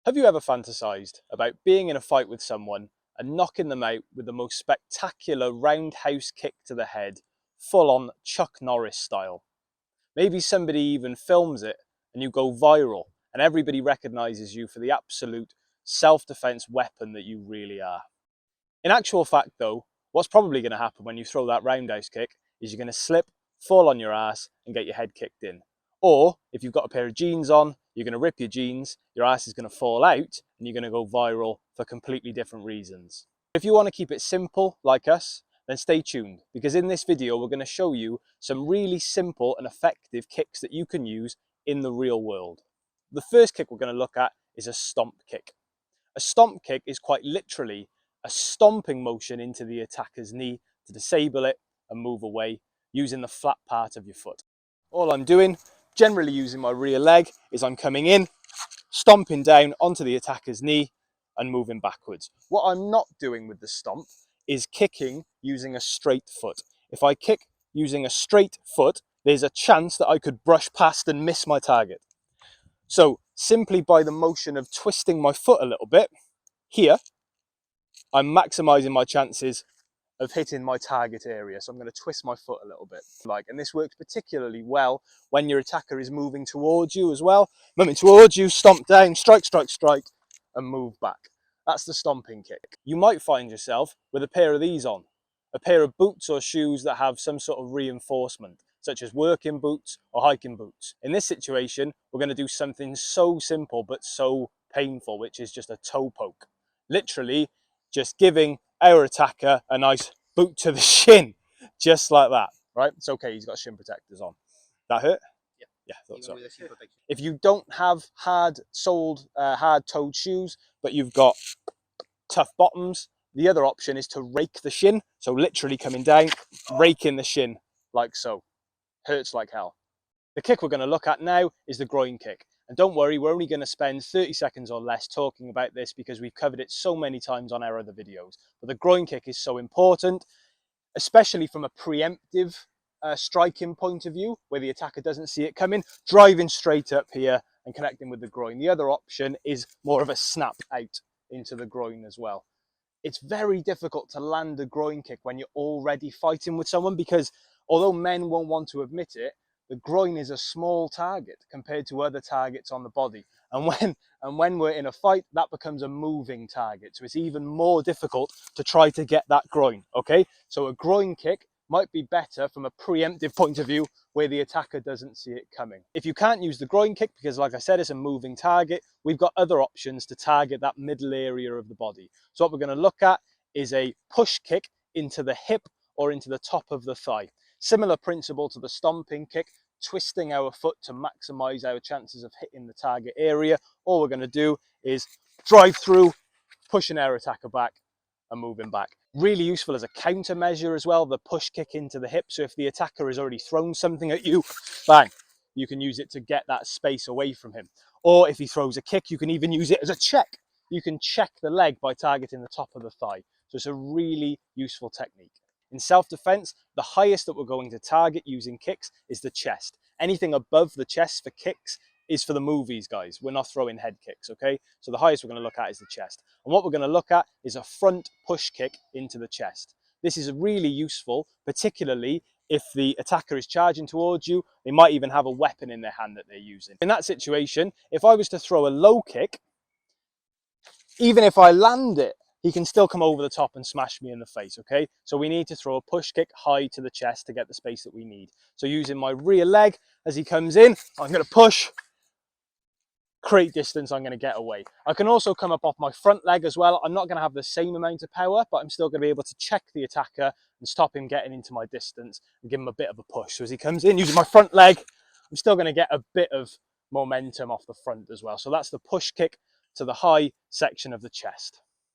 Have you ever fantasized about being in a fight with someone and knocking them out with the most spectacular roundhouse kick to the head, full on Chuck Norris style? Maybe somebody even films it and you go viral and everybody recognizes you for the absolute self-defense weapon that you really are. In actual fact though, what's probably going to happen when you throw that roundhouse kick is you're going to slip, fall on your ass and get your head kicked in. Or if you've got a pair of jeans on, you're going to rip your jeans, your ass is going to fall out and you're going to go viral for completely different reasons. If you want to keep it simple like us, then stay tuned, because in this video we're going to show you some really simple and effective kicks that you can use in the real world. The first kick we're going to look at is a stomp kick. A stomp kick is quite literally a stomping motion into the attacker's knee to disable it and move away using the flat part of your foot. All I'm doing, generally using my rear leg, is I'm coming in, stomping down onto the attacker's knee and moving backwards. What I'm not doing with the stomp is kicking using a straight foot. If I kick using a straight foot, there's a chance that I could brush past and miss my target. So simply by the motion of twisting my foot a little bit, here, I'm maximizing my chances of hitting my target area. So I'm going to twist my foot a little bit. And this works particularly well when your attacker is moving towards you as well. Moving towards you, stomp down, strike, strike, strike, and move back. That's the stomping kick. You might find yourself with a pair of these on, a pair of boots or shoes that have some sort of reinforcement, such as working boots or hiking boots. In this situation, we're going to do something so simple but so painful, which is just a toe poke. Literally just giving our attacker a nice boot to the shin, just like that, right? It's okay, he's got shin protectors on. That hurt? Yeah, I thought so. If you don't have hard-toed shoes, but you've got tough bottoms, the other option is to rake the shin. So literally coming down, raking the shin like so. Hurts like hell. The kick we're going to look at now is the groin kick. And don't worry, we're only going to spend 30 seconds or less talking about this because we've covered it so many times on our other videos. But the groin kick is so important, especially from a preemptive striking point of view, where the attacker doesn't see it coming, driving straight up here and connecting with the groin. The other option is more of a snap out into the groin as well. It's very difficult to land a groin kick when you're already fighting with someone, because although men won't want to admit it, the groin is a small target compared to other targets on the body. And when we're in a fight, that becomes a moving target. So it's even more difficult to try to get that groin, okay? So a groin kick might be better from a preemptive point of view where the attacker doesn't see it coming. If you can't use the groin kick, because like I said, it's a moving target, we've got other options to target that middle area of the body. So what we're going to look at is a push kick into the hip or into the top of the thigh. Similar principle to the stomping kick, twisting our foot to maximize our chances of hitting the target area. All we're going to do is drive through, pushing our attacker back and moving back. Really useful as a countermeasure as well, the push kick into the hip. So if the attacker has already thrown something at you, bang, you can use it to get that space away from him. Or if he throws a kick, you can even use it as a check. You can check the leg by targeting the top of the thigh. So it's a really useful technique. In self-defense, the highest that we're going to target using kicks is the chest. Anything above the chest for kicks is for the movies, guys. We're not throwing head kicks, okay? So the highest we're going to look at is the chest. And what we're going to look at is a front push kick into the chest. This is really useful, particularly if the attacker is charging towards you. They might even have a weapon in their hand that they're using. In that situation, if I was to throw a low kick, even if I land it, he can still come over the top and smash me in the face, okay? So we need to throw a push kick high to the chest to get the space that we need. So using my rear leg as he comes in, I'm going to push, create distance, I'm going to get away. I can also come up off my front leg as well. I'm not going to have the same amount of power, but I'm still going to be able to check the attacker and stop him getting into my distance and give him a bit of a push. So as he comes in, using my front leg, I'm still going to get a bit of momentum off the front as well. So that's the push kick to the high section of the chest.